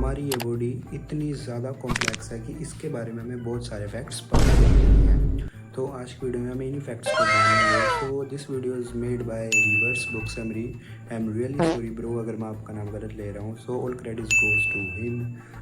हमारी ये बॉडी इतनी ज़्यादा कॉम्प्लेक्स है कि इसके बारे में हमें बहुत सारे फैक्ट्स पता नहीं है। तो आज की वीडियो में हम इन्हीं फैक्ट्स को जानेंगे। So this video is made by reverse book summary. I am really sorry bro अगर मैं आपका नाम गलत ले रहा हूँ। So all credits goes to him.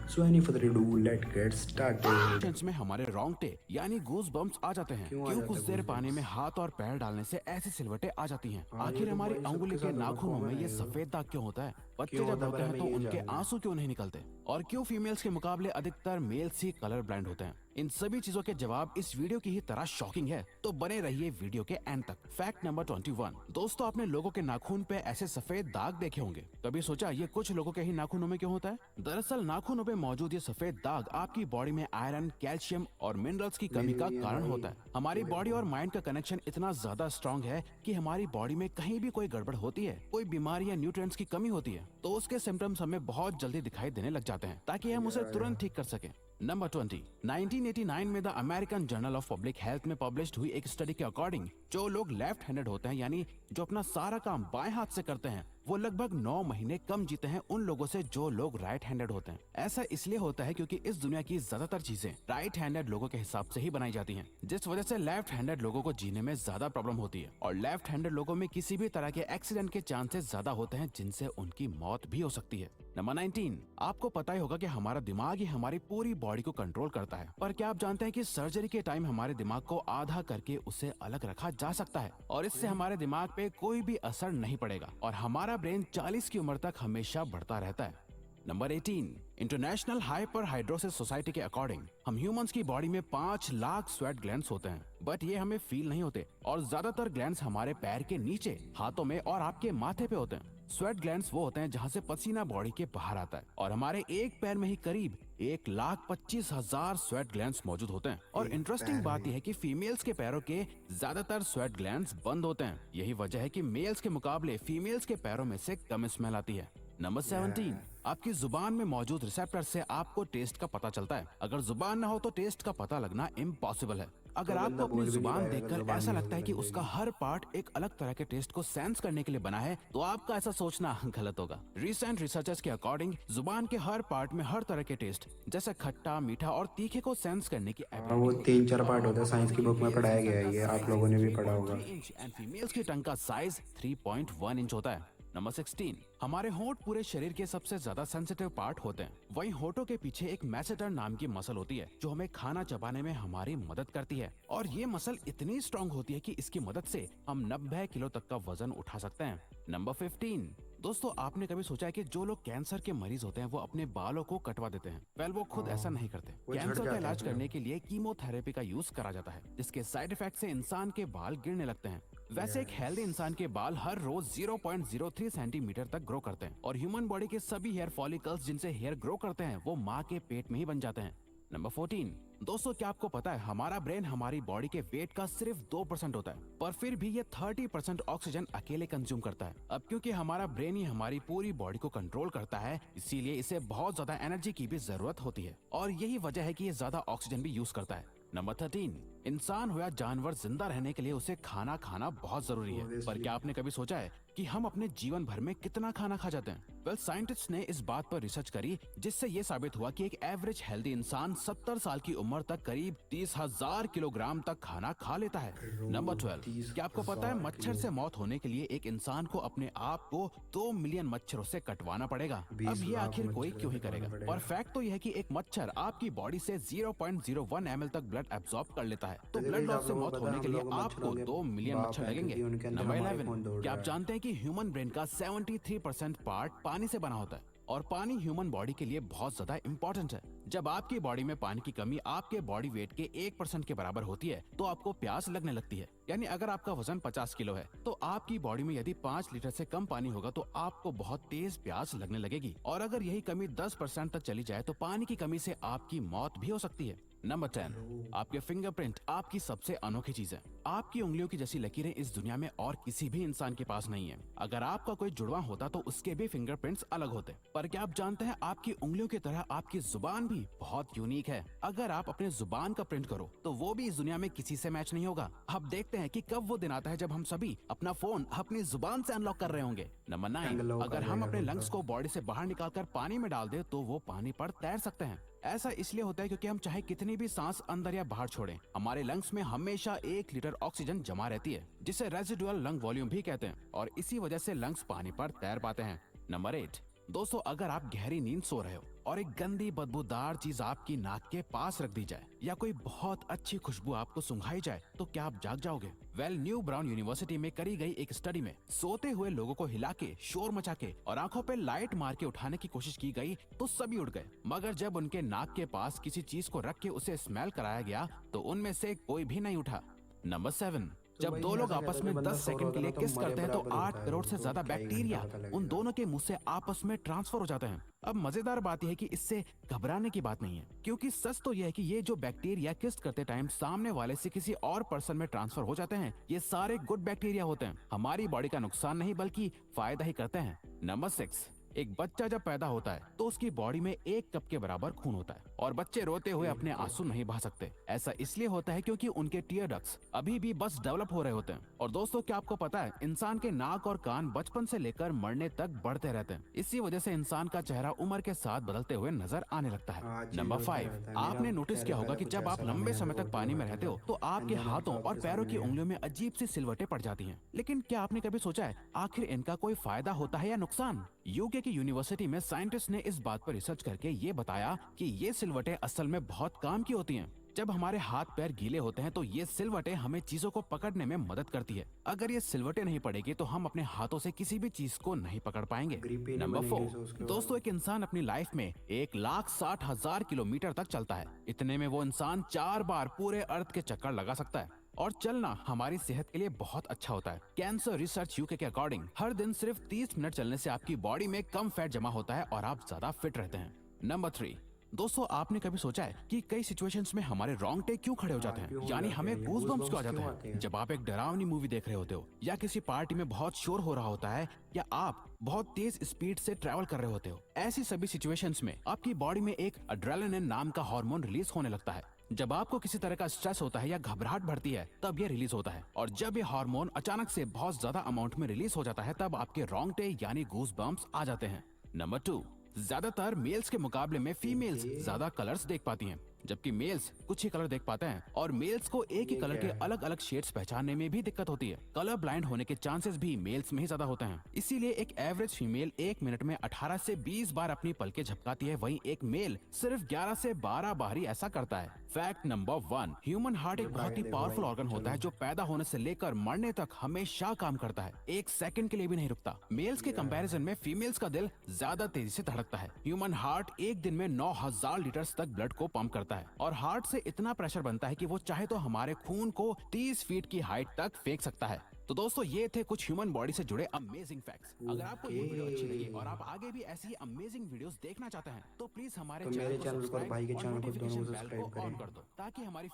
So any further ado let get started. में हमारे रोंगटे यानी गूज बम्प्स आ जाते हैं। क्यों आ क्यों जाता कुछ है देर goosebumps? पानी में हाथ और पैर डालने से ऐसी सिलवटें आ जाती हैं। हाँ, ये आखिर तो हमारी भाई अंगुली सबके के साथ होगा, नाखूनों में कॉमन ये है। सफेद दाग क्यों होता है? बच्चे क्यों जब होता है रोते पर हैं हमें तो ये उनके जानना है। आंसू क्यों नहीं निकलते? और क्यों फीमेल्स के मुकाबले अधिकतर मेल्स ही कलर ब्लाइंड होते हैं? इन सभी चीजों के जवाब इस वीडियो की ही तरह शॉकिंग है, तो बने रहिए वीडियो के एंड तक। Fact number 21। दोस्तों, आपने लोगों के नाखून पे ऐसे सफेद दाग देखे होंगे। कभी सोचा ये कुछ लोगों के ही नाखूनों में क्यों होता है? दरअसल नाखूनों पे मौजूद ये सफेद दाग आपकी बॉडी में आयरन, कैल्शियम और मिनरल्स की कमी मेरे का भी हैं कारण भाई। होता है। हमारी बॉडी और माइंड का कनेक्शन इतना ज्यादा स्ट्रॉन्ग है कि हमारी बॉडी में कहीं भी कोई गड़बड़ होती है, कोई बीमारी या न्यूट्रिएंट्स की कमी होती है, तो उसके सिम्टम्स हमें बहुत जल्दी दिखाई देने लग जाते हैं, ताकि हम उसे तुरंत ठीक कर सकें। नंबर 20। 1989 में the American journal of public health में पब्लिश्ड हुई एक स्टडी के अकॉर्डिंग जो लोग लेफ्ट हैंडेड होते हैं, यानी जो अपना सारा काम बाएं हाथ से करते हैं, वो लगभग 9 महीने कम जीते हैं उन लोगों से जो लोग राइट हैंडेड होते हैं। ऐसा इसलिए होता है क्योंकि इस दुनिया की ज्यादातर चीजें राइट हैंडेड लोगों के हिसाब से ही बनाई जाती हैं, जिस वजह से लेफ्ट हैंडेड लोगों को जीने में ज्यादा प्रॉब्लम होती है। और लेफ्ट हैंडेड लोगों में किसी भी तरह के एक्सीडेंट के चांसेस ज्यादा होते हैं, जिनसे उनकी मौत भी हो सकती है। नंबर 19। आपको पता ही होगा कि हमारा दिमाग ही हमारी पूरी बॉडी को कंट्रोल करता है, पर क्या आप जानते हैं कि सर्जरी के टाइम हमारे दिमाग को आधा करके उसे अलग रखा जा सकता है और इससे हमारे दिमाग पे कोई भी असर नहीं पड़ेगा और हमारा ब्रेन 40 की उम्र तक हमेशा बढ़ता रहता है। Number 18। International hyper hidrosis society के अकॉर्डिंग हम ह्यूमंस की बॉडी में 5 लाख स्वेट ग्लैंड्स होते हैं, बट ये हमें फील नहीं होते और ज्यादातर ग्लैंड्स हमारे पैर के नीचे, हाथों में और आपके माथे पे होते हैं। स्वेट ग्लैंड्स वो होते हैं जहाँ से पसीना बॉडी के बाहर आता है और हमारे एक पैर में ही करीब 1,25,000 स्वेट ग्लैंड्स मौजूद होते हैं। और एक इंटरेस्टिंग पैर बात में। यह है कि फीमेल्स के पैरों के ज्यादातर स्वेट ग्लैंड्स बंद होते हैं। यही वजह है कि मेल्स के मुकाबले फीमेल्स के पैरों में से कम स्मेल आती है। नंबर 17। आपकी जुबान में मौजूद रिसेप्टर से आपको टेस्ट का पता चलता है। अगर जुबान ना हो तो टेस्ट का पता लगना इम्पॉसिबल है। अगर तो आपको बंदा अपनी बोल भी नहीं जुबान पाएगा, देखकर जुबान ऐसा नहीं लगता है होगी कि बंदे उसका की। हर पार्ट एक अलग तरह के टेस्ट को सेंस करने के लिए बना है, तो आपका ऐसा सोचना गलत होगा। रिसेंट रिसर्चर्स के अकॉर्डिंग जुबान के हर पार्ट में हर तरह के टेस्ट जैसे खट्टा, मीठा और तीखे को सेंस करने की हाँ, वो एबिलिटी होती है। 3-4 और पार्ट होता आपको है, बता साइंस दें की कि बुक में मेल्स के पढ़ाया गया सर है का ये, आप साइज लोगों ने भी पढ़ा होगा। 3.3 इंच एंड फीमेल्स की टंग का साइज 3.1 इंच होता है। नंबर 16। हमारे होंठ पूरे शरीर के सबसे ज्यादा सेंसिटिव पार्ट होते हैं। वहीं होठों के पीछे एक मैसेटर नाम की मसल होती है जो हमें खाना चबाने में हमारी मदद करती है और ये मसल इतनी स्ट्रांग होती है कि इसकी मदद से हम 90 किलो तक का वजन उठा सकते हैं। नंबर 15। दोस्तों, आपने कभी सोचा है कि जो लोग कैंसर के मरीज होते हैं वो अपने बालों को कटवा देते हैं? वेल, वो खुद ऐसा नहीं करते। वो झड़ कैंसर का जाता है इलाज फिर। करने के लिए कीमोथेरेपी का यूज करा जाता है, जिसके साइड इफेक्ट से इंसान के बाल गिरने लगते हैं। वैसे एक हेल्दी इंसान के बाल हर रोज 0.03 सेंटीमीटर तक ग्रो करते हैं और ह्यूमन बॉडी के सभी हेयर फॉलिकल्स जिनसे हेयर ग्रो करते हैं वो माँ के पेट में ही बन जाते हैं। नंबर 14। दोस्तों, क्या आपको पता है हमारा ब्रेन हमारी बॉडी के वेट का सिर्फ 2% होता है, पर फिर भी ये 30% ऑक्सीजन अकेले कंज्यूम करता है। अब क्योंकि हमारा ब्रेन ही हमारी पूरी बॉडी को कंट्रोल करता है, इसीलिए इसे बहुत ज्यादा एनर्जी की भी जरूरत होती है और यही वजह है कि ये ज्यादा ऑक्सीजन भी यूज करता है। नंबर 13। इंसान हो या जानवर, जिंदा रहने के लिए उसे खाना खाना बहुत जरूरी है। पर क्या आपने कभी सोचा है कि हम अपने जीवन भर में कितना खाना खा जाते हैं? वेल, साइंटिस्ट ने इस बात पर रिसर्च करी जिससे ये साबित हुआ कि एक एवरेज हेल्दी इंसान 70 साल की उम्र तक करीब 30,000 किलोग्राम तक खाना खा लेता है। नंबर 12। क्या आपको पता है मच्छर से मौत होने के लिए एक इंसान को अपने आप को 2 मिलियन मच्छरों से कटवाना पड़ेगा? 20 अब ये लाख आखिर कोई मच्छर क्यों ही कटवाना करेगा? पड़ेगा। पर फैक्ट तो यह है कि एक मच्छर आपकी बॉडी से 0.01 ml तक ब्लड एब्जॉर्ब कर लेता है, तो वैसे ब्लड गाइस, लॉस आप से लोगों को मौत पता है होने के हम लिए लोग आपको मच्छरों के 2 मिलियन बाप मच्छर हैं, लगेंगे। क्योंकि उनके अंदर नंबर हमारा 11। खून दौड़ क्या रहा आप है। जानते हैं कि ह्यूमन ब्रेन का 73% पार्ट पानी से बना होता है और पानी ह्यूमन बॉडी के लिए बहुत ज्यादा इंपॉर्टेंट है। जब आपकी बॉडी में पानी की कमी आपके बॉडी वेट के 1% के बराबर होती है तो आपको प्यास लगने लगती है। यानी अगर आपका वजन 50 किलो है तो आपकी बॉडी में यदि 5 लीटर से कम पानी होगा तो आपको बहुत तेज प्यास लगने लगेगी और अगर यही कमी 10% तक चली जाए तो पानी की कमी से आपकी मौत भी हो सकती है। नंबर 10। आपके फिंगरप्रिंट आपकी सबसे अनोखी चीज है। आपकी उंगलियों की जैसी लकीरें इस दुनिया में और किसी भी इंसान के पास नहीं है। अगर आपका कोई जुड़वा होता तो उसके भी फिंगरप्रिंट्स अलग होते। पर क्या आप जानते हैं आपकी उंगलियों की तरह आपकी जुबान भी बहुत यूनिक है। अगर आप अपने जुबान का प्रिंट करो तो वो भी इस दुनिया में किसी से मैच नहीं होगा। अब देखते सकते हैं कि कब वो दिन आता है जब हम सभी अपना फोन अपनी जुबान से अनलॉक कर रहे होंगे। नंबर 9, Unlock अगर कर हम लेगा अपने खुद लंग्स का। को बॉडी से बाहर निकालकर पानी में डाल दे तो वो पानी पर तैर सकते हैं। ऐसा इसलिए होता है क्योंकि हम चाहे कितनी भी सांस अंदर या बाहर छोड़ें, हमारे लंग्स में हमेशा 1 लीटर ऑक्सीजन जमा रहती है, जिसे रेजिडुअल लंग वॉल्यूम भी कहते हैं, और इसी वजह से लंग्स पानी पर तैर पाते हैं। नंबर 8, दोस्तों अगर आप गहरी नींद सो रहे हो और एक गंदी बदबूदार चीज आपकी नाक के पास रख दी जाए या कोई बहुत अच्छी खुशबू आपको सुंघाई जाए तो क्या आप जाग जाओगे? न्यू ब्राउन यूनिवर्सिटी में करी गई एक स्टडी में सोते हुए लोगों को हिला के, शोर मचा के और आंखों पे लाइट मार के उठाने की कोशिश की गई तो सभी उठ गए, मगर जब उनके नाक के पास किसी चीज को रख के उसे स्मेल कराया गया तो उनमें से कोई भी नहीं उठा। नंबर 7, जब भाई दो लोग ऐसा आपस कहते में हैं, बंदा 10 सो रहा सेकंड के होता लिए है तो किस मरे करते हैं तो बराबर 8 होता है करोड़ वो, से तो ज्यादा क्या ही बैक्टीरिया घंटा पता उन लगेगा। दोनों के मुंह से आपस में ट्रांसफर हो जाते हैं। अब मजेदार बात यह है कि इससे घबराने की बात नहीं है, क्योंकि सच तो यह है कि ये जो बैक्टीरिया किस करते टाइम सामने वाले से किसी और पर्सन में ट्रांसफर हो जाते हैं, ये सारे गुड बैक्टीरिया होते हैं, हमारी बॉडी का नुकसान नहीं बल्कि फायदा ही करते हैं। नंबर 6, एक बच्चा जब पैदा होता है तो उसकी बॉडी में 1 कप के बराबर खून होता है और बच्चे रोते हुए अपने आंसू नहीं बहा सकते। ऐसा इसलिए होता है क्योंकि उनके टीयर डक्ट्स अभी भी बस डेवलप हो रहे होते हैं। और दोस्तों क्या आपको पता है, इंसान के नाक और कान बचपन से लेकर मरने तक बढ़ते रहते हैं। इसी वजह से इंसान का चेहरा उम्र के साथ बदलते हुए नजर आने लगता है। हाँ जी, नंबर होता 5, रहता है। आपने मेरा नोटिस खैर किया होगा पहले कि कुछ जब आप ऐसा था, लंबे मैं समय तक उल्टी पानी में हुआ रहते था। हो तो आपके अंदर हाथों आपके और पैरों की सामने है। उंगलियों में अजीब सी सिलवटें पड़ जाती हैं। लेकिन क्या आपने कभी सोचा है आखिर इनका कोई फायदा होता है या नुकसान? यूके की यूनिवर्सिटी में साइंटिस्ट ने इस बात पर रिसर्च करके ये बताया कि ये सिलवटें असल में बहुत काम की होती हैं। जब हमारे हाथ पैर गीले होते हैं तो ये सिलवटें हमें चीजों को पकड़ने में मदद करती है। अगर ये सिलवटें नहीं पड़ेगी तो हम अपने हाथों से किसी भी चीज को नहीं पकड़ पाएंगे। ग्रिप ही नहीं नंबर बनेगी, 4, तो उसके बाद दोस्तों एक इंसान अपनी लाइफ में 1,60,000 किलोमीटर तक चलता है। इतने में वो इंसान 4 बार पूरे अर्थ के चक्कर लगा सकता है। और चलना हमारी सेहत के लिए बहुत अच्छा होता है। कैंसर रिसर्च यूके के अकॉर्डिंग हर दिन सिर्फ 30 मिनट चलने से आपकी बॉडी में कम फैट जमा होता है और आप ज्यादा फिट रहते हैं। नंबर 3, दोस्तों आपने कभी सोचा है कि कई सिचुएशंस में हमारे रोंगटे क्यों खड़े हो जाते क्यों हैं, हो यानी जाते हमें हैं? ये गूज़बम्प्स क्यों आ goosebumps जाते क्यों हैं? आते हैं? जब आप एक डरावनी मूवी देख रहे होते हो या किसी पार्टी में बहुत शोर हो रहा होता है या आप बहुत तेज स्पीड से ट्रैवल कर रहे होते हो, ऐसी सभी सिचुएशंस में आपकी बॉडी में एक एड्रेनालिन नाम का हार्मोन रिलीज होने लगता है। जब आपको किसी तरह का स्ट्रेस होता है या घबराहट बढ़ती है तब ये रिलीज होता है, और जब ये हार्मोन अचानक से बहुत ज्यादा अमाउंट में रिलीज हो जाता है तब आपके रोंगटे यानी गूज़बम्प्स आ जाते हैं। नंबर 2, ज्यादातर मेल्स के मुकाबले में फीमेल्स ज्यादा कलर्स देख पाती हैं, जबकि मेल्स कुछ ही कलर देख पाते हैं, और मेल्स को एक ही ये कलर के क्या है? अलग अलग शेड्स पहचानने में भी दिक्कत होती है। कलर ब्लाइंड होने के चांसेस भी मेल्स में ही ज्यादा होते हैं। इसीलिए एक एवरेज फीमेल 1 मिनट में 18 से 20 बार अपनी पलकें झपकाती है, वहीं एक मेल सिर्फ 11 से 12 बार ही ऐसा करता है। फैक्ट नंबर 1, ह्यूमन हार्ट एक बहुत ही पावरफुल ऑर्गन होता है जो पैदा होने से लेकर मरने तक हमेशा काम करता है, 1 सेकंड के लिए भी नहीं रुकता। मेल्स के कंपैरिजन में फीमेल्स का दिल ज्यादा तेजी से धड़कता है। ह्यूमन हार्ट एक दिन में 9,000 लीटर तक ब्लड को पंप करता है, और हार्ट से इतना प्रेशर बनता है कि वो चाहे तो हमारे खून को 30 फीट की हाइट तक फेंक सकता है। तो दोस्तों ये थे कुछ ह्यूमन बॉडी से जुड़े अमेजिंग फैक्ट्स। अगर आपको ये वीडियो अच्छी लगी और आप आगे भी ऐसी अमेजिंग वीडियोस देखना चाहते हैं तो प्लीज हमारे तो मेरे चैनल को चैनल को और सब्सक्राइब भाई के और चैनल को दोनों नोटिफिकेशन को बेल सब्सक्राइब को ऑन करें। कर दो ताकि हमारी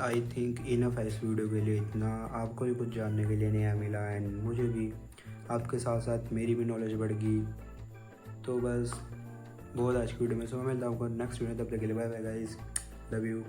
आई थिंक इनफ है इस वीडियो के लिए, इतना आपको भी कुछ जानने के लिए नया मिला एंड मुझे भी आपके साथ साथ मेरी भी नॉलेज बढ़ गई। तो बस बहुत आज की वीडियो में, सो मैं मिलता हूँ आपको नेक्स्ट वीडियो, तब तक के लिए bye bye guys, love you.